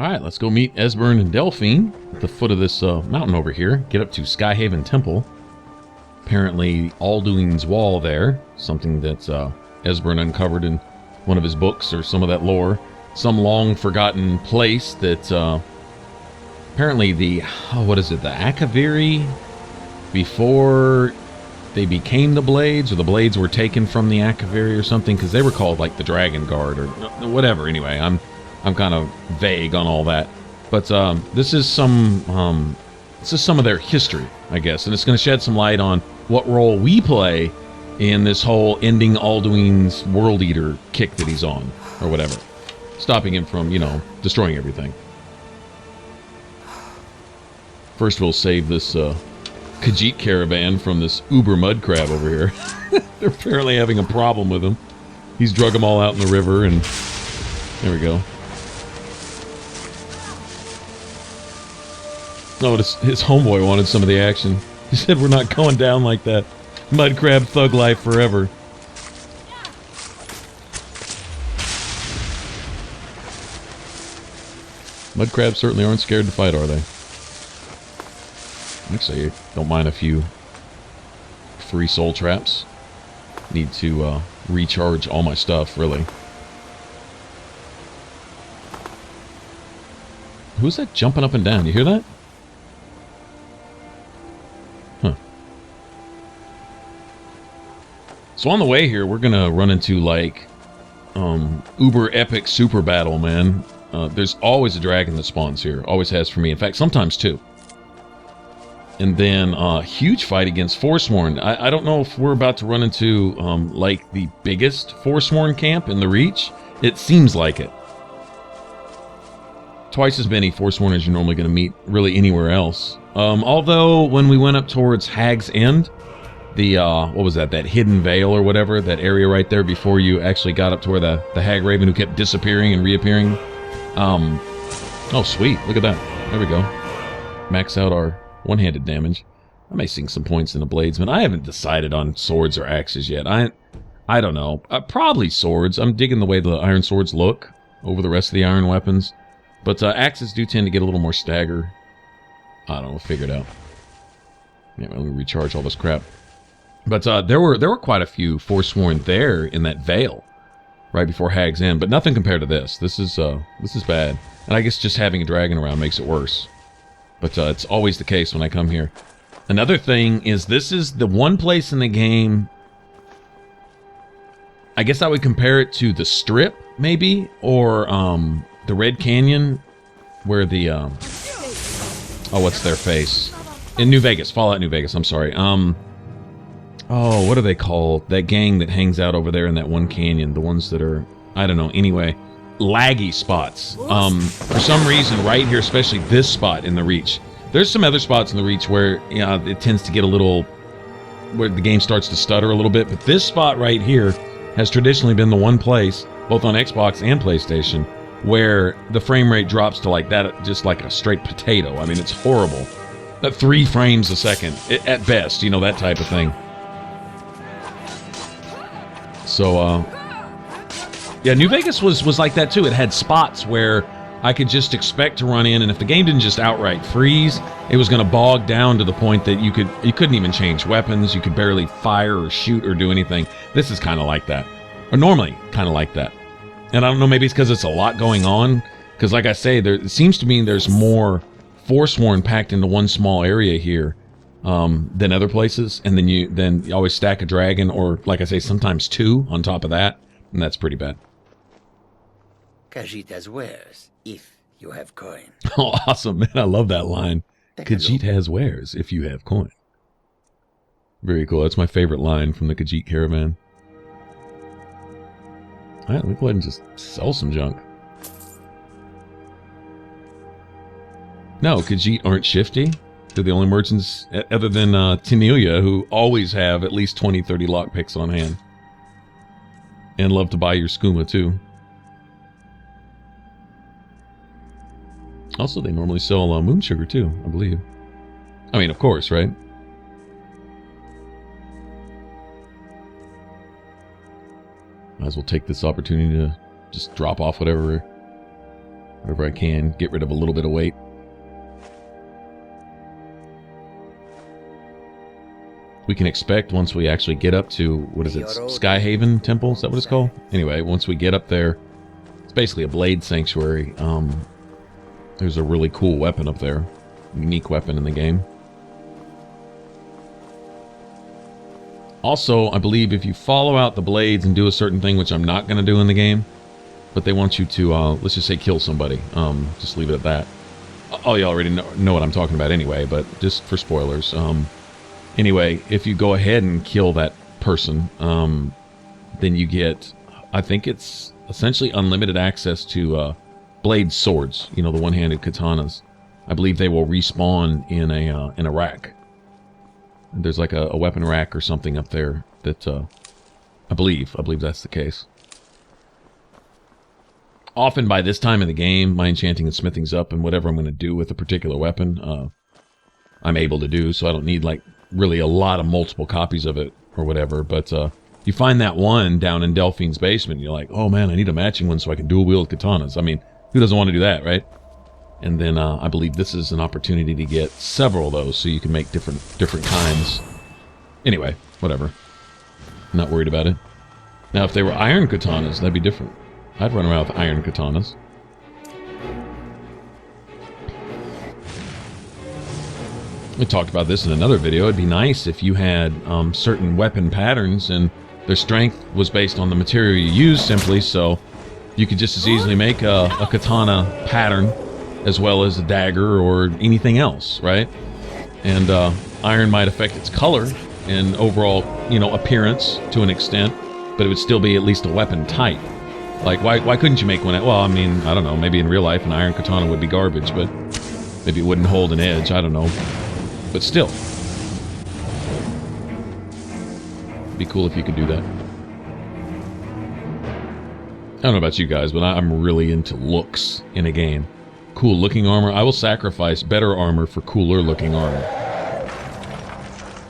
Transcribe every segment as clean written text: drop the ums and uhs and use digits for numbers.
Alright, let's go meet Esbern and Delphine at the foot of this mountain over here. Get up to Skyhaven Temple. Apparently, Alduin's wall there. Something that Esbern uncovered in one of his books or some of that lore. Some long-forgotten place that apparently the... what is it? The Akaviri? Before they became the Blades, or the Blades were taken from the Akaviri or something, because they were called like the Dragon Guard or whatever. Anyway, I'm kind of vague on all that, but this is some of their history, I guess, and it's going to shed some light on what role we play in this whole ending Alduin's World Eater kick that he's on, or whatever, stopping him from, you know, destroying everything. First, we'll save this Khajiit caravan from this uber mud crab over here. They're apparently having a problem with him. He's drug them all out in the river, and there we go. Oh, his homeboy wanted some of the action. He said, "We're not going down like that. Mud crab thug life forever." Mud crabs certainly aren't scared to fight, are they? Actually, I don't mind a few free soul traps. Need to recharge all my stuff, really. Who's that jumping up and down? You hear that? Huh. So on the way here, we're gonna run into, like, uber epic super battle, man. There's always a dragon that spawns here. Always has for me. In fact, sometimes two. And then huge fight against Forsworn. I don't know if we're about to run into like the biggest Forsworn camp in the Reach. It seems like it. Twice as many Forsworn as you're normally going to meet really anywhere else. Although when we went up towards Hag's End, the what was that? That hidden veil or whatever, that area right there before you actually got up to where the Hag Raven who kept disappearing and reappearing. Oh sweet, look at that. There we go. Max out our one-handed damage. I may sink some points in the Bladesman. I haven't decided on swords or axes yet. I don't know. Probably swords. I'm digging the way the iron swords look over the rest of the iron weapons. But axes do tend to get a little more stagger. I don't know. We'll figure it out. Yeah, let me recharge all this crap. But there were quite a few Forsworn there in that veil right before Hag's End, but nothing compared to this. This is bad. And I guess just having a dragon around makes it worse. But it's always the case when I come here. Another thing is this is the one place in the game... I guess I would compare it to the Strip, maybe? Or the Red Canyon, where the... oh, what's their face? In New Vegas. Fallout New Vegas, I'm sorry. Oh, what are they called? That gang that hangs out over there in that one canyon. The ones that are... I don't know. Anyway... laggy spots. For some reason, right here, especially this spot in the Reach. There's some other spots in the Reach where it tends to get a little, where the game starts to stutter a little bit, but this spot right here has traditionally been the one place, both on Xbox and PlayStation, where the frame rate drops to like that, just like a straight potato. I mean, it's horrible. 3 frames a second, at best, you know, that type of thing. So, yeah, New Vegas was like that too. It had spots where I could just expect to run in, and if the game didn't just outright freeze, it was going to bog down to the point that you couldn't even change weapons. You could barely fire or shoot or do anything. This is kind of like that, or normally kind of like that. And I don't know, maybe it's because it's a lot going on. Because like I say, it seems to me there's more Forsworn packed into one small area here than other places. And then you always stack a dragon, or like I say, sometimes 2 on top of that, and that's pretty bad. Khajiit has wares, if you have coin. Oh, awesome, man. I love that line. Khajiit has wares, if you have coin. Very cool. That's my favorite line from the Khajiit caravan. All right, let me go ahead and just sell some junk. No, Khajiit aren't shifty. They're the only merchants, other than Tenelia, who always have at least 20, 30 lockpicks on hand. And love to buy your skooma, too. Also, they normally sell moon sugar, too, I believe. I mean, of course, right? Might as well take this opportunity to just drop off whatever wherever I can, get rid of a little bit of weight. We can expect once we actually get up to, what is it, Skyhaven Temple? Is that what it's called? Anyway, once we get up there, it's basically a blade sanctuary. There's a really cool weapon up there. Unique weapon in the game. Also, I believe if you follow out the blades and do a certain thing, which I'm not going to do in the game, but they want you to, let's just say kill somebody. Just leave it at that. Oh, you already know what I'm talking about anyway, but just for spoilers. Anyway, if you go ahead and kill that person, then you get, I think it's essentially unlimited access to blade swords. You know, the one-handed katanas. I believe they will respawn in a rack. There's like a weapon rack or something up there that I believe that's the case. Often by this time in the game, my enchanting and smithing's up, and whatever I'm going to do with a particular weapon, I'm able to do, so I don't need like really a lot of multiple copies of it or whatever. But you find that one down in Delphine's basement, and you're like, oh man, I need a matching one so I can dual wield katanas. I mean, who doesn't want to do that, right? And then I believe this is an opportunity to get several of those, so you can make different kinds. Anyway, whatever. Not worried about it. Now, if they were iron katanas, that'd be different. I'd run around with iron katanas. We talked about this in another video. It'd be nice if you had certain weapon patterns and their strength was based on the material you use simply, so you could just as easily make a katana pattern as well as a dagger or anything else, right? And iron might affect its color and overall, you know, appearance to an extent, but it would still be at least a weapon type. Like, why couldn't you make one? Well, I mean, I don't know. Maybe in real life an iron katana would be garbage, but maybe it wouldn't hold an edge. I don't know. But still. It'd be cool if you could do that. I don't know about you guys, but I'm really into looks in a game. Cool looking armor. I will sacrifice better armor for cooler looking armor.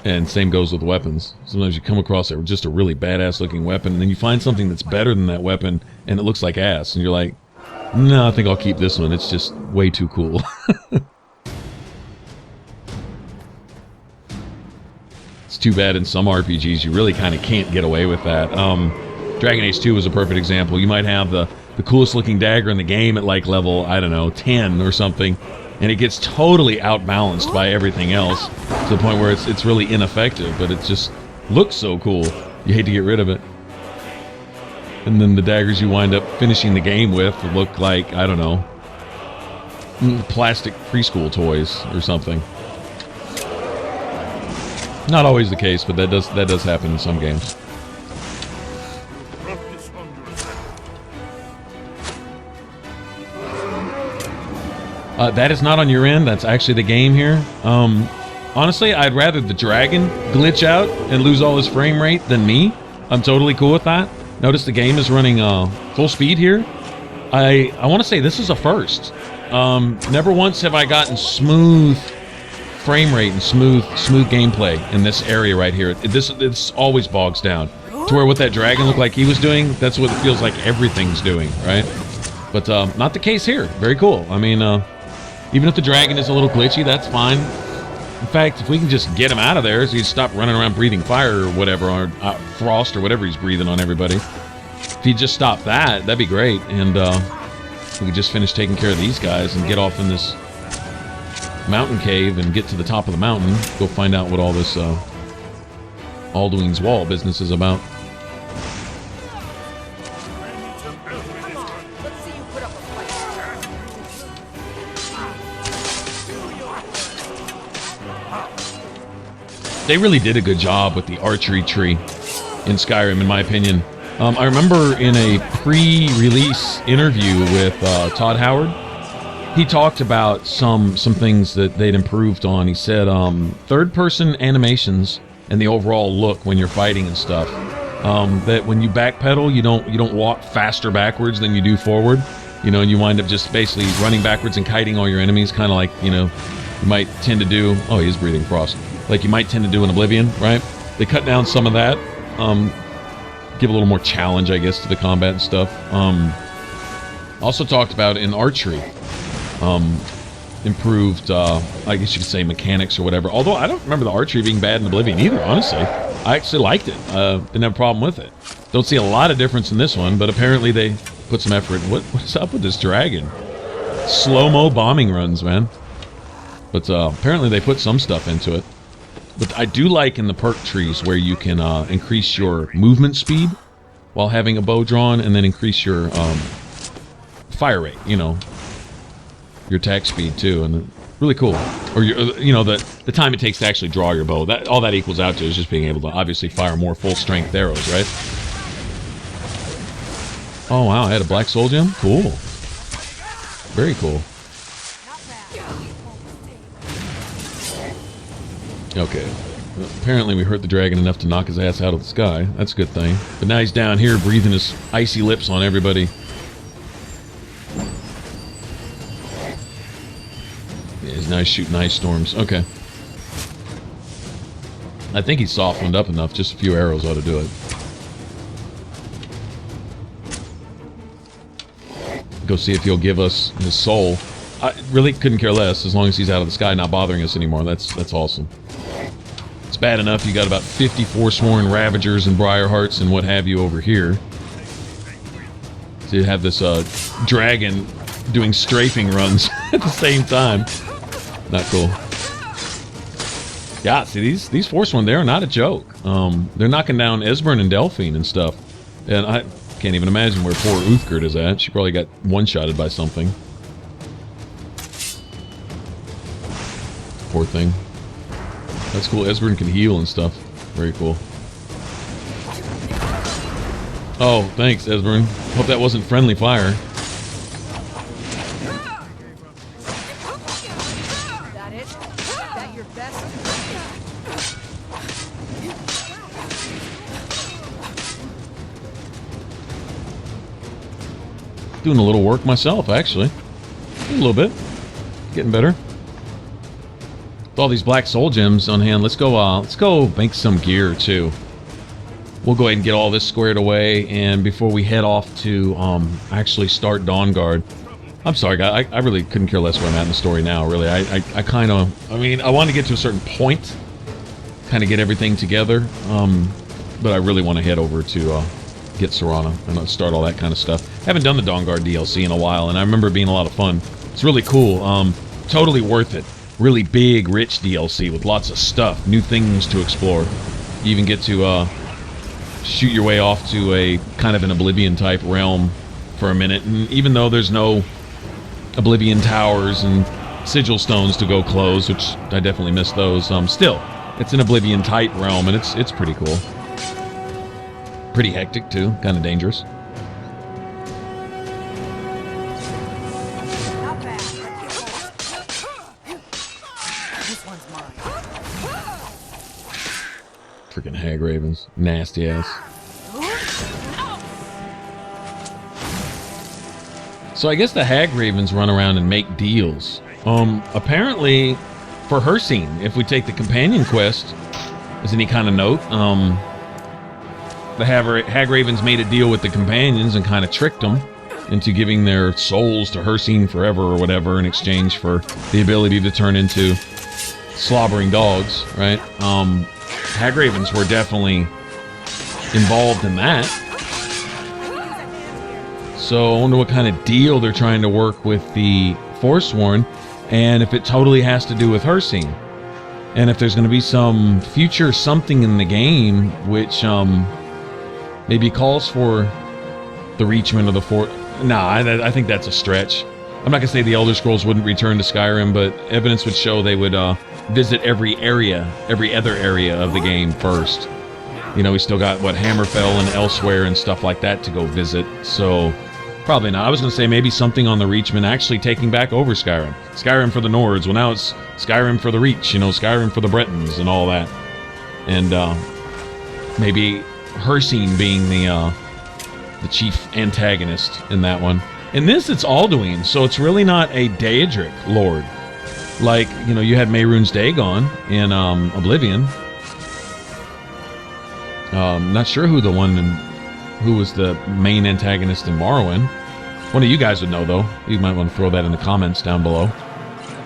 And same goes with weapons. Sometimes you come across just a really badass looking weapon, and then you find something that's better than that weapon, and it looks like ass. And you're like, no, I think I'll keep this one. It's just way too cool. It's too bad in some RPGs you really kind of can't get away with that. Dragon Age 2 was a perfect example. You might have the coolest looking dagger in the game at like level, I don't know, 10 or something, and it gets totally outbalanced by everything else to the point where it's really ineffective, but it just looks so cool. You hate to get rid of it. And then the daggers you wind up finishing the game with look like, I don't know, plastic preschool toys or something. Not always the case, but that does happen in some games. That is not on your end. That's actually the game here. Honestly, I'd rather the dragon glitch out and lose all his frame rate than me. I'm totally cool with that. Notice the game is running full speed here. I want to say this is a first. Never once have I gotten smooth frame rate and smooth gameplay in this area right here. This always bogs down to where what that dragon looked like he was doing, that's what it feels like everything's doing, right? But not the case here. Very cool. I mean, even if the dragon is a little glitchy, that's fine. In fact, if we can just get him out of there so he'd stop running around breathing fire or whatever, or frost or whatever he's breathing on everybody. If he'd just stop that, that'd be great. And we could just finish taking care of these guys and get off in this mountain cave and get to the top of the mountain. Go find out what all this Alduin's Wall business is about. They really did a good job with the archery tree in Skyrim, in my opinion. I remember in a pre-release interview with Todd Howard, he talked about some things that they'd improved on. He said third-person animations and the overall look when you're fighting and stuff. That when you backpedal, you don't walk faster backwards than you do forward. You know, and you wind up just basically running backwards and kiting all your enemies, kind of like, you know, you might tend to do. Oh, he is breathing frost. Like you might tend to do in Oblivion, right? They cut down some of that, give a little more challenge, I guess, to the combat and stuff. Also talked about in archery. Improved, I guess you could say mechanics or whatever. Although I don't remember the archery being bad in Oblivion either, honestly. I actually liked it. Didn't have a problem with it. Don't see a lot of difference in this one, but apparently they put some effort. What is up with this dragon? Slow-mo bombing runs, man. But apparently they put some stuff into it. But I do like in the perk trees where you can increase your movement speed while having a bow drawn, and then increase your fire rate, you know, your attack speed too, and really cool. Or your, you know, the time it takes to actually draw your bow. That all that equals out to is just being able to obviously fire more full strength arrows, right? Oh wow, I had a black soul gem. Cool, very cool. Okay, well, apparently we hurt the dragon enough to knock his ass out of the sky. That's a good thing. But now he's down here breathing his icy lips on everybody. He's nice shooting ice storms. Okay. I think he's softened up enough. Just a few arrows ought to do it. Go see if he'll give us his soul. I really couldn't care less as long as he's out of the sky, not bothering us anymore. That's awesome. It's bad enough you got about 50 Forsworn Ravagers and Briarhearts and what have you over here. So you have this dragon doing strafing runs at the same time. Not cool. Yeah, see, these Forsworn, they're not a joke. They're knocking down Esbern and Delphine and stuff. And I can't even imagine where poor Uthgerd is at. She probably got one-shotted by something. Poor thing. That's cool. Esbern can heal and stuff. Very cool. Oh, thanks, Esbern. Hope that wasn't friendly fire. Doing a little work myself, actually. A little bit. Getting better. With all these black soul gems on hand, let's go make some gear too. We'll go ahead and get all this squared away, and before we head off to actually start Dawnguard. I'm sorry, guys. I really couldn't care less where I'm at in the story now. Really, I kind of. I mean, I want to get to a certain point, kind of get everything together. But I really want to head over to get Serana and start all that kind of stuff. Haven't done the Dawnguard DLC in a while, and I remember it being a lot of fun. It's really cool. Totally worth it. Really big, rich DLC with lots of stuff, new things to explore. You even get to shoot your way off to a kind of an Oblivion type realm for a minute, and even though there's no Oblivion towers and sigil stones to go close, which I definitely miss those, still, it's an Oblivion type realm, and it's pretty cool. Pretty hectic too, kind of dangerous. Freaking hag ravens, nasty ass. So I guess the hag ravens run around and make deals. Apparently, for her scene, if we take the companion quest, as any kind of note, the hag ravens made a deal with the companions and kind of tricked them into giving their souls to her scene forever or whatever in exchange for the ability to turn into slobbering dogs, right? Hag ravens were definitely involved in that. So I wonder what kind of deal they're trying to work with the Forsworn, and if it totally has to do with her scene. And if there's going to be some future something in the game which maybe calls for the Reachman of the Fort. Nah, I think that's a stretch. I'm not going to say the Elder Scrolls wouldn't return to Skyrim, but evidence would show they would visit every other area of the game first. You know, we still got, what, Hammerfell and elsewhere and stuff like that to go visit, so probably not. I was going to say maybe something on the Reachman actually taking back over Skyrim. Skyrim for the Nords. Well, now it's Skyrim for the Reach, you know, Skyrim for the Bretons and all that. And maybe her scene being the chief antagonist in that one. In this, it's Alduin, so it's really not a Daedric lord. Like, you know, you had Mehrunes Dagon in Oblivion. Not sure who was the main antagonist in Morrowind. One of you guys would know, though. You might want to throw that in the comments down below.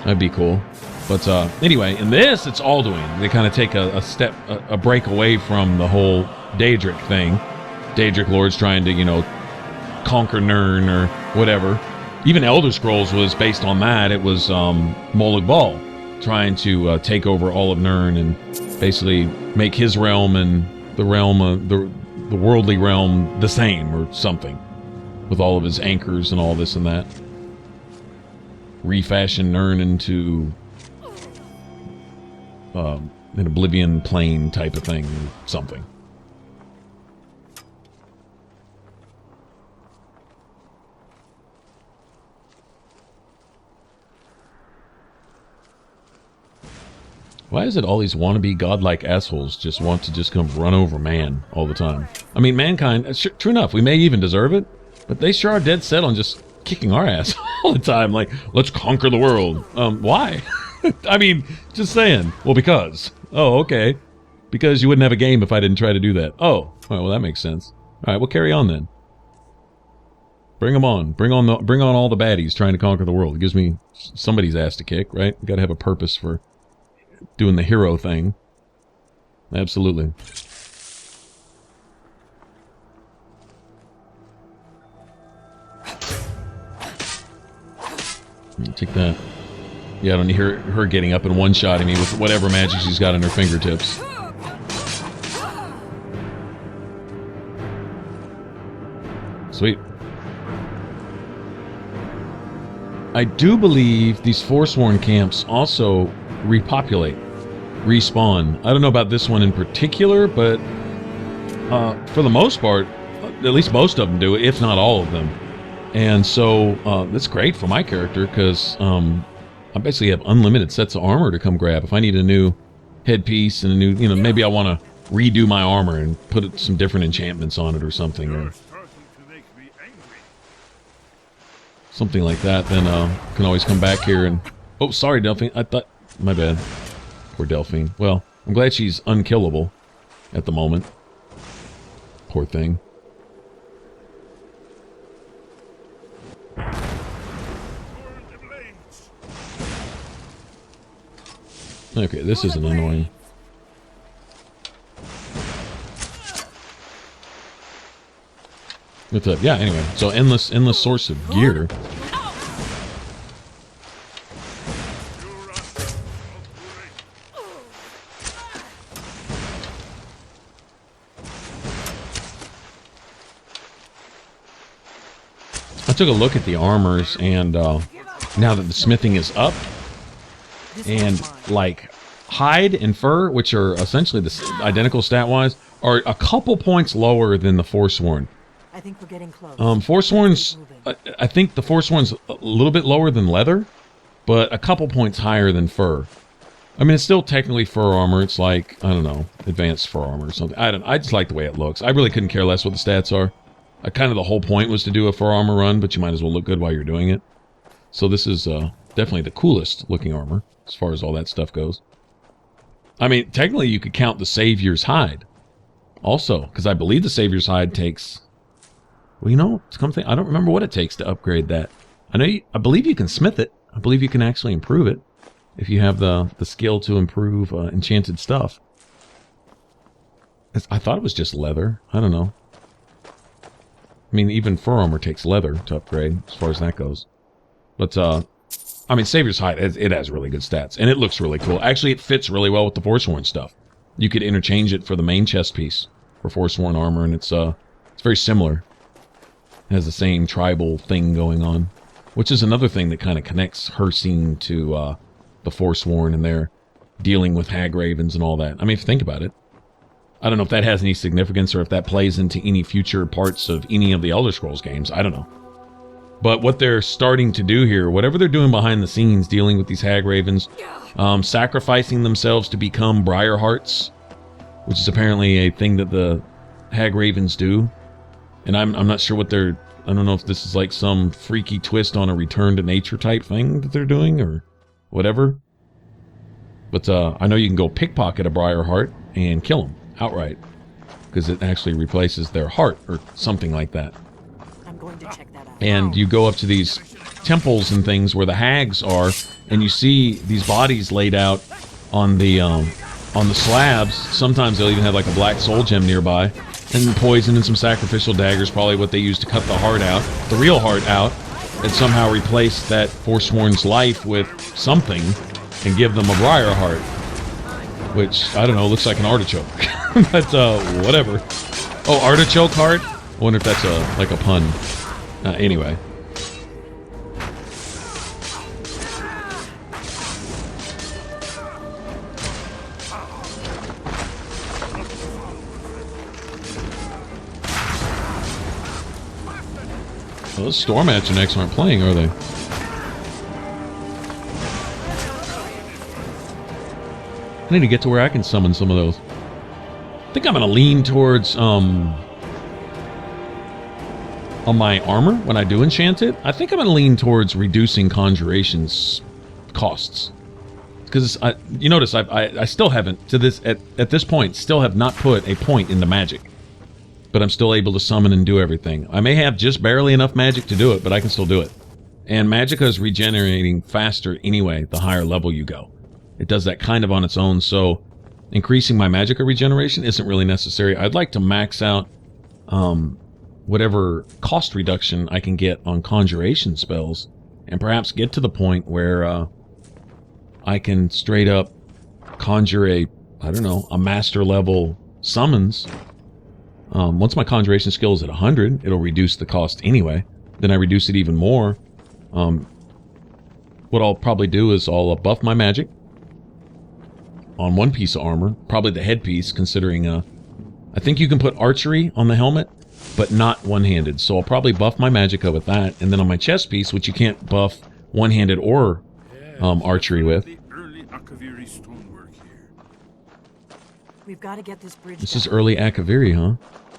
That'd be cool. But anyway, in this, it's Alduin. They kind of take a break away from the whole Daedric thing. Daedric Lord's trying to, you know, conquer Nirn or whatever. Even Elder Scrolls was based on that. It was Molag Bal trying to take over all of Nirn and basically make his realm and the realm of the worldly realm the same or something, with all of his anchors and all this and that. Refashion Nirn into an Oblivion plane type of thing, something. Why is it all these wannabe godlike assholes just want to just come run over man all the time? I mean, mankind, true enough, we may even deserve it, but they sure are dead set on just kicking our ass all the time. Like, let's conquer the world. Why? I mean, just saying. Well, because. Oh, okay. Because you wouldn't have a game if I didn't try to do that. Oh, all right, well, that makes sense. All right, we'll carry on then. Bring them on. Bring on all the baddies trying to conquer the world. It gives me somebody's ass to kick, right? You gotta have a purpose for doing the hero thing. Absolutely. Take that. Yeah, I don't hear her getting up and one-shotting me with whatever magic she's got in her fingertips. Sweet. I do believe these Forsworn camps also repopulate, respawn. I don't know about this one in particular, but for the most part, at least most of them do, if not all of them. And so that's great for my character because I basically have unlimited sets of armor to come grab. If I need a new headpiece and a new, you know, maybe I want to redo my armor and put some different enchantments on it or something, or something like that, then can always come back here and... Oh, sorry, Delphine. I thought... My bad. Poor Delphine. Well, I'm glad she's unkillable at the moment. Poor thing. Okay, this isn't annoying. What's up? Yeah, anyway. So endless source of gear. I took a look at the armors, and now that the smithing is up, and like hide and fur, which are essentially the identical stat-wise, are a couple points lower than the Forsworn. I think we're getting close. Forsworn's, I think the Forsworn's a little bit lower than leather, but a couple points higher than fur. I mean, it's still technically fur armor. It's like, I don't know, advanced fur armor or something. I just like the way it looks. I really couldn't care less what the stats are. Kind of the whole point was to do a fur armor run, but you might as well look good while you're doing it. So this is definitely the coolest looking armor as far as all that stuff goes. I mean, technically you could count the Savior's hide also, because I believe the Savior's hide takes... Well, you know, I don't remember what it takes to upgrade that. I believe you can smith it. I believe you can actually improve it if you have the skill to improve enchanted stuff. I thought it was just leather. I don't know. I mean, even fur armor takes leather to upgrade, as far as that goes. But, I mean, Savior's Hide, it has really good stats, and it looks really cool. Actually, it fits really well with the Forsworn stuff. You could interchange it for the main chest piece for Forsworn armor, and it's very similar. It has the same tribal thing going on, which is another thing that kind of connects her scene to the Forsworn and their dealing with hag ravens and all that. I mean, if you think about it, I don't know if that has any significance or if that plays into any future parts of any of the Elder Scrolls games. I don't know. But what they're starting to do here, whatever they're doing behind the scenes, dealing with these hag ravens, sacrificing themselves to become briar hearts, which is apparently a thing that the hag ravens do. And I'm not sure what they're... I don't know if this is like some freaky twist on a return to nature type thing that they're doing or whatever. But I know you can go pickpocket a briar heart and kill them outright, because it actually replaces their heart or something like that. going to check that out. And you go up to these temples and things where the hags are, and you see these bodies laid out on the slabs. Sometimes they'll even have like a black soul gem nearby, and poison and some sacrificial daggers, probably what they use to cut the heart out, the real heart out, and somehow replace that Forsworn's life with something and give them a briar heart, which I don't know, looks like an artichoke. But whatever. Oh, artichoke heart? I wonder if that's like a pun. Anyway. Well, those Storm Atronachs aren't playing, are they? I need to get to where I can summon some of those. I think I'm going to lean towards, on my armor, when I do enchant it, I think I'm going to lean towards reducing Conjuration's costs. Because, you notice, I still haven't, to this, at this point, still have not put a point into magic. But I'm still able to summon and do everything. I may have just barely enough magic to do it, but I can still do it. And Magicka is regenerating faster anyway, the higher level you go. It does that kind of on its own, so increasing my Magicka regeneration isn't really necessary. I'd like to max out whatever cost reduction I can get on Conjuration spells, and perhaps get to the point where I can straight up conjure I don't know, a master level summons. Once my Conjuration skill is at 100, it'll reduce the cost anyway. Then I reduce it even more. What I'll probably do is I'll buff my magic on one piece of armor, probably the headpiece, considering I think you can put archery on the helmet, but not one-handed. So I'll probably buff my magicka with that, and then on my chest piece, which you can't buff one-handed or archery with. We've got to get this bridge This down. is early Akaviri, huh?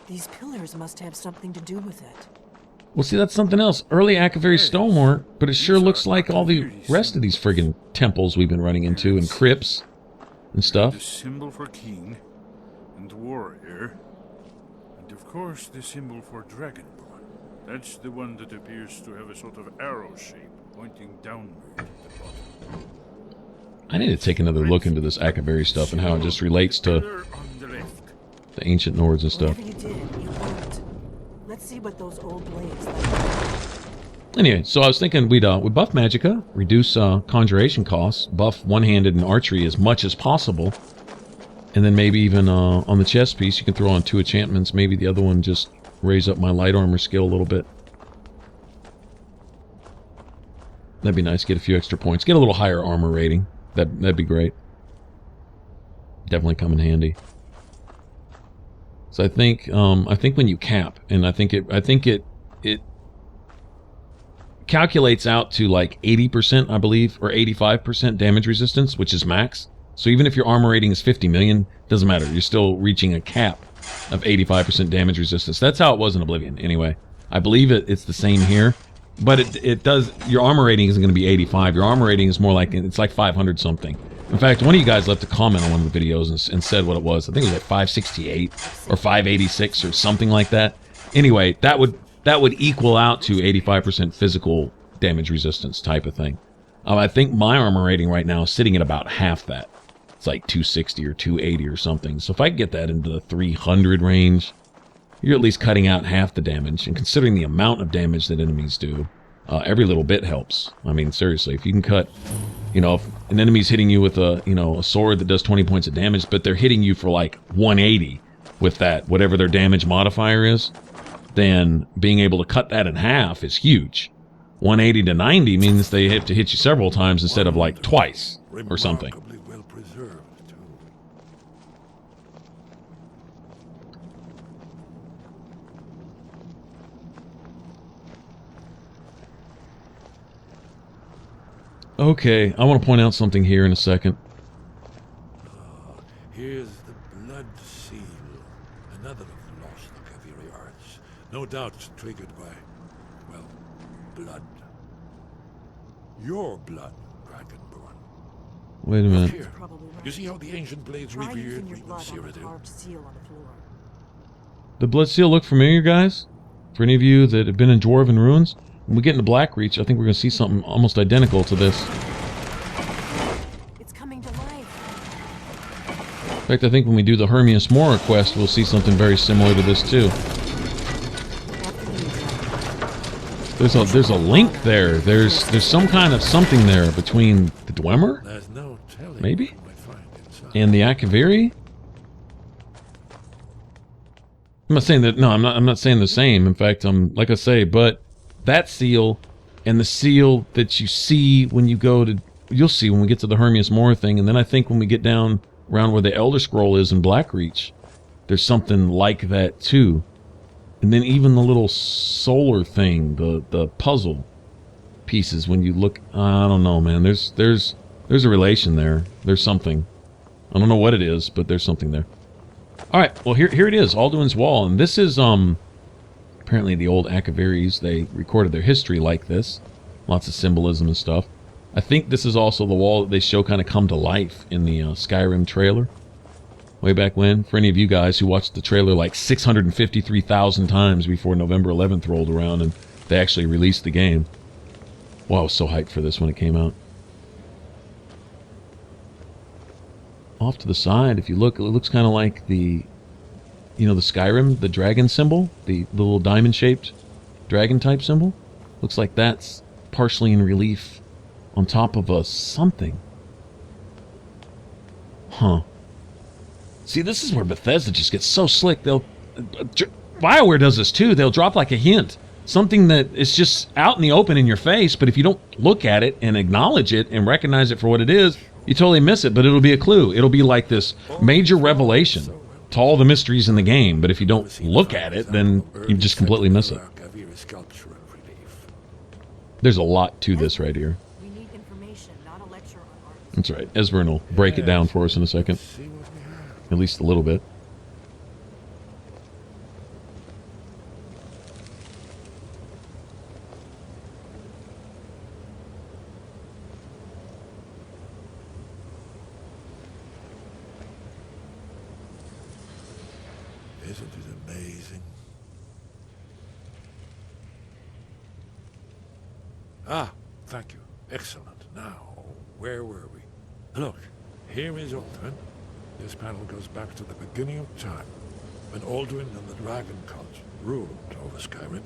These pillars must have something to do with it. Well, see, that's something else. Early Akaviri stonework, but it sure looks like all the rest of these friggin' temples we've been running into, and crypts and stuff. The symbol for king and warrior, and of course the symbol for dragonborn. That's the one that appears to have a sort of arrow shape pointing downward at the bottom. I need to take another look into this Akaviri stuff and how it just relates to the ancient Nords and stuff. Whatever you did, you worked. Let's see what those old blades like. Anyway, so I was thinking we'd buff Magicka, reduce Conjuration costs, buff one-handed and archery as much as possible, and then maybe even on the chest piece you can throw on 2 enchantments. Maybe the other one just raise up my light armor skill a little bit. That'd be nice. Get a few extra points. Get a little higher armor rating. That'd be great. Definitely come in handy. So I think when you cap, and I think it calculates out to like 80%, I believe, or 85% damage resistance, which is max. So even if your armor rating is 50 million, doesn't matter. You're still reaching a cap of 85% damage resistance. That's how it was in Oblivion, anyway. I believe it's the same here. But it does, your armor rating isn't going to be 85. Your armor rating is more like, it's like 500 something. In fact, one of you guys left a comment on one of the videos and said what it was. I think it was like 568 or 586 or something like that. Anyway, that would equal out to 85% physical damage resistance type of thing. I think my armor rating right now is sitting at about half that. It's like 260 or 280 or something. So if I get that into the 300 range, you're at least cutting out half the damage. And considering the amount of damage that enemies do, every little bit helps. I mean, seriously, if you can cut, if an enemy's hitting you with a sword that does 20 points of damage, but they're hitting you for like 180 with that, whatever their damage modifier is, then being able to cut that in half is huge. 180 to 90 means they have to hit you several times instead of like twice or something. Well preserved, too. Okay, I want to point out something here in a second. Here's the blood seal, another of the lost Akaviri arts. No doubt triggered by, well, blood. Your blood, Dragonborn. Wait a minute. Here, Probably right. you see how the ancient blades Try revered using your me blood on the Cyrodiil? carved seal on the floor. The blood seal look familiar, guys? For any of you that have been in Dwarven Ruins, when we get into Blackreach, I think we're going to see something almost identical to this. It's coming to life. In fact, I think when we do the Hermias Mora quest, we'll see something very similar to this too. There's a link there. There's some kind of something there between the Dwemer, There's no telling maybe, what we might find inside. and the Akaviri. I'm not saying that. No, I'm not saying the same. In fact, like I say, but that seal and the seal that you see when you go to, you'll see when we get to the Hermias Mora thing, and then I think when we get down around where the Elder Scroll is in Blackreach, there's something like that too. And then even the little solar thing, the puzzle pieces. When you look, I don't know, man. There's a relation there. There's something. I don't know what it is, but there's something there. All right, well here it is, Alduin's Wall, and this is apparently the old Akaviris. They recorded their history like this, lots of symbolism and stuff. I think this is also the wall that they show kind of come to life in the Skyrim trailer, way back when. For any of you guys who watched the trailer like 653,000 times before November 11th rolled around and they actually released the game. Wow, I was so hyped for this when it came out. Off to the side, if you look, it looks kind of like the, the Skyrim, the dragon symbol, the little diamond-shaped dragon-type symbol. Looks like that's partially in relief on top of a something. Huh. See, this is where Bethesda just gets so slick. BioWare does this too. They'll drop like a hint. Something that is just out in the open in your face, but if you don't look at it and acknowledge it and recognize it for what it is, you totally miss it, but it'll be a clue. It'll be like this major revelation to all the mysteries in the game, but if you don't look at it, then you just completely miss it. There's a lot to this right here. We need information, not a lecture on art. That's right. Esbern will break it down for us in a second. At least a little bit. Isn't it amazing? Ah, thank you. Excellent. Now, where were we? Look, here is Alduin. This panel goes back to the beginning of time, when Alduin and the Dragon Cult ruled over Skyrim.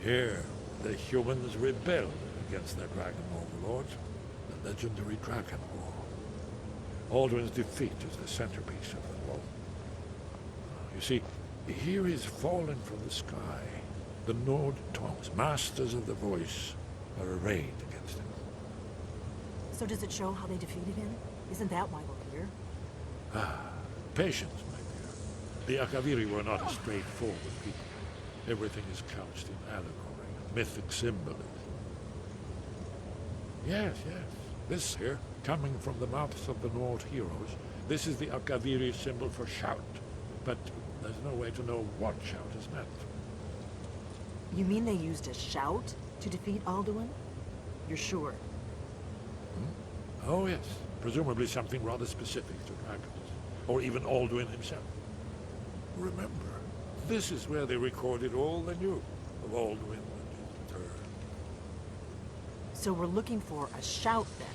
Here, the humans rebelled against their dragon overlords, the legendary Dragon War. Alduin's defeat is the centerpiece of the war. You see, here is fallen from the sky. The Nord tongues, masters of the voice, are arrayed against him. So does it show how they defeated him? Isn't that why we're here? Ah, patience, my dear. The Akaviri were not a straightforward people. Everything is couched in allegory, mythic symbolism. Yes, yes. This here, coming from the mouths of the Nord heroes, this is the Akaviri symbol for shout. But there's no way to know what shout is meant. You mean they used a shout to defeat Alduin? You're sure? Oh, yes. Presumably something rather specific to dragons. Or even Alduin himself. Remember, this is where they recorded all they knew of Alduin and his turn. So we're looking for a shout then.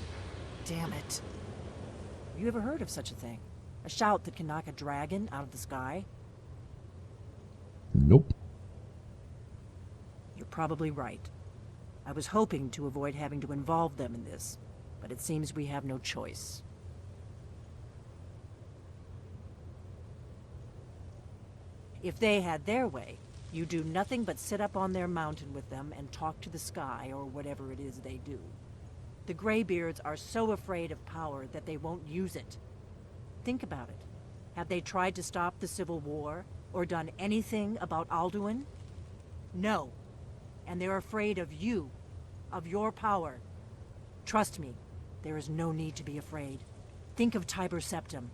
Damn it. Have you ever heard of such a thing? A shout that can knock a dragon out of the sky? Nope. You're probably right. I was hoping to avoid having to involve them in this, but it seems we have no choice. If they had their way, you do nothing but sit up on their mountain with them and talk to the sky or whatever it is they do. The Greybeards are so afraid of power that they won't use it. Think about it. Have they tried to stop the Civil War or done anything about Alduin? No. And they're afraid of you, of your power. Trust me, there is no need to be afraid. Think of Tiber Septim.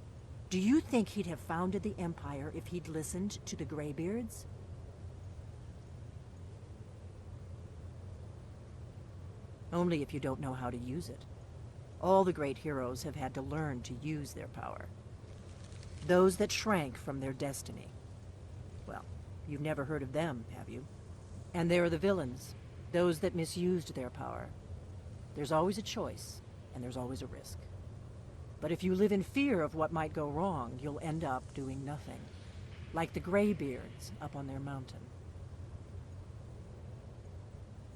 Do you think he'd have founded the Empire if he'd listened to the Greybeards? Only if you don't know how to use it. All the great heroes have had to learn to use their power. Those that shrank from their destiny, well, You've never heard of them, have you? And there are the villains, those that misused their power. There's always a choice, and there's always a risk. But if you live in fear of what might go wrong, you'll end up doing nothing. Like the Greybeards up on their mountain.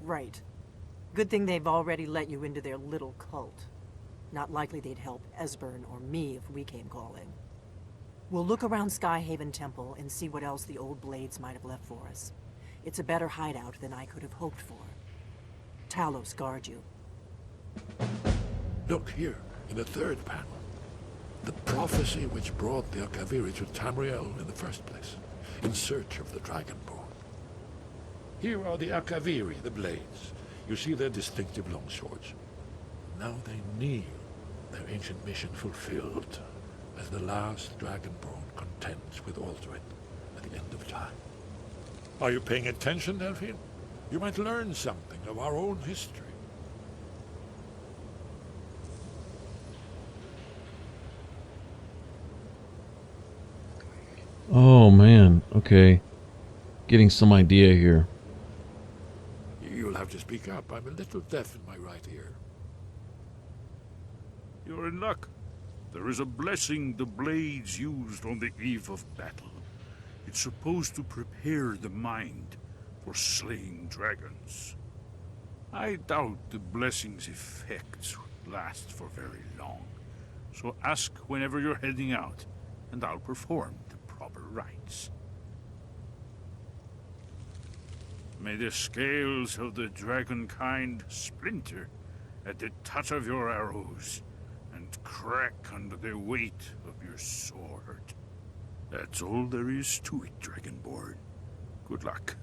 Right. Good thing they've already let you into their little cult. Not likely they'd help Esbern or me if we came calling. We'll look around Skyhaven Temple and see what else the old Blades might have left for us. It's a better hideout than I could have hoped for. Talos guard you. Look here, in the third panel. The prophecy which brought the Akaviri to Tamriel in the first place, in search of the Dragonborn. Here are the Akaviri, the Blades. You see their distinctive longswords. Now they kneel, their ancient mission fulfilled, as the last Dragonborn contends with Alduin at the end of time. Are you paying attention, Delphine? You might learn something of our own history. Oh, man. Okay. Getting some idea here. You'll have to speak up. I'm a little deaf in my right ear. You're in luck. There is a blessing the Blades used on the eve of battle. It's supposed to prepare the mind for slaying dragons. I doubt the blessing's effects last for very long. So ask whenever you're heading out, and I'll perform the proper rites. May the scales of the dragonkind splinter at the touch of your arrows, and crack under the weight of your sword. That's all there is to it, Dragonborn. Good luck.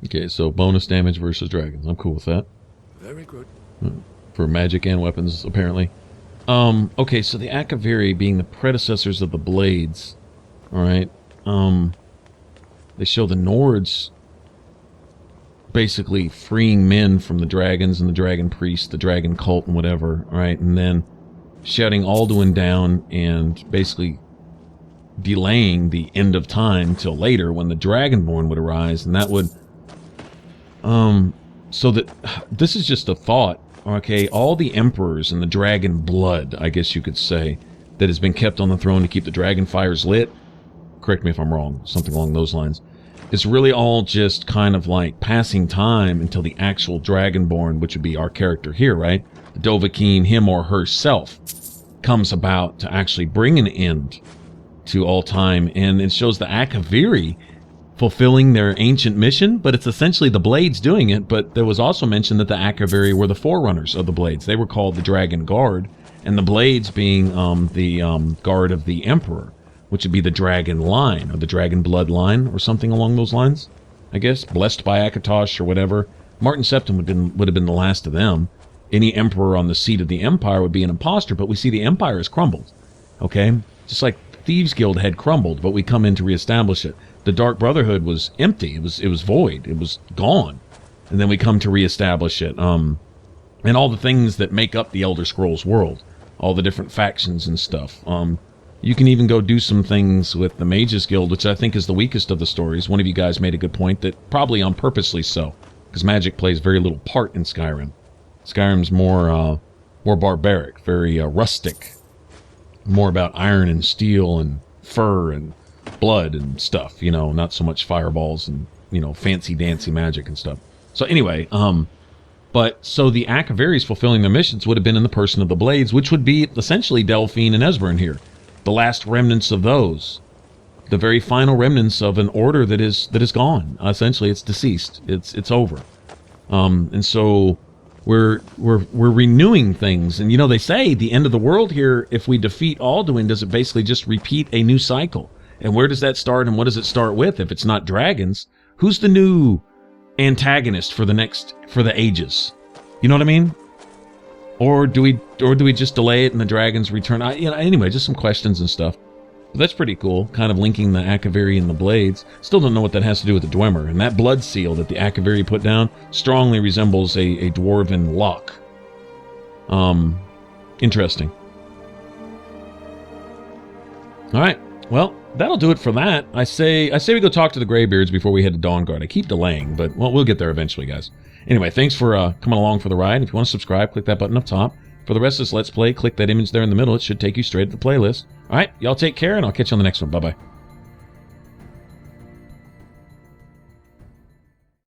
Okay, so bonus damage versus dragons. I'm cool with that. Very good. For magic and weapons, apparently. Okay, so the Akaviri being the predecessors of the Blades. Alright. They show the Nords basically freeing men from the dragons and the dragon priests, the dragon cult and whatever, right? And then shutting Alduin down and basically delaying the end of time till later when the Dragonborn would arise, and that would so that this is just a thought, okay? All the emperors and the dragon blood, I guess you could say, that has been kept on the throne to keep the dragon fires lit, correct me if I'm wrong, something along those lines, it's really all just kind of like passing time until the actual Dragonborn, which would be our character here, right? The Dovahkiin, him or herself, comes about to actually bring an end to all time. And it shows the Akaviri fulfilling their ancient mission, but it's essentially the Blades doing it. But there was also mentioned that the Akaviri were the forerunners of the Blades. They were called the Dragon Guard, and the Blades being the guard of the Emperor, which would be the dragon line, or the dragon bloodline, or something along those lines, I guess. Blessed by Akatosh, or whatever. Martin Septim would have been the last of them. Any emperor on the seat of the Empire would be an imposter, but we see the Empire has crumbled. Okay? Just like Thieves' Guild had crumbled, but we come in to reestablish it. The Dark Brotherhood was empty. It was void. It was gone. And then we come to reestablish it. And all the things that make up the Elder Scrolls world. All the different factions and stuff. You can even go do some things with the Mages Guild, which I think is the weakest of the stories. One of you guys made a good point, that probably on purposely so, because magic plays very little part in Skyrim. Skyrim's more barbaric, very rustic, more about iron and steel and fur and blood and stuff, you know, not so much fireballs and, you know, fancy-dancy magic and stuff. So anyway, but so the Akaviris fulfilling their missions would have been in the person of the Blades, which would be essentially Delphine and Esbern here. The last remnants of those, the very final remnants of an order that is gone. Essentially, it's deceased. It's over. And so we're renewing things. And you know, they say the end of the world here, if we defeat Alduin, does it basically just repeat a new cycle? And where does that start? And what does it start with? If it's not dragons, who's the new antagonist for the ages? You know what I mean? Or do we just delay it and the dragons return? Anyway, just some questions and stuff. But that's pretty cool, kind of linking the Akaviri and the Blades. Still don't know what that has to do with the Dwemer. And that blood seal that the Akaviri put down strongly resembles a dwarven lock. Interesting. All right, well, that'll do it for that. I say we go talk to the Greybeards before we head to Dawnguard. I keep delaying, but well, we'll get there eventually, guys. Anyway, thanks for coming along for the ride. If you want to subscribe, click that button up top. For the rest of this Let's Play, click that image there in the middle. It should take you straight to the playlist. All right, y'all take care, and I'll catch you on the next one. Bye-bye.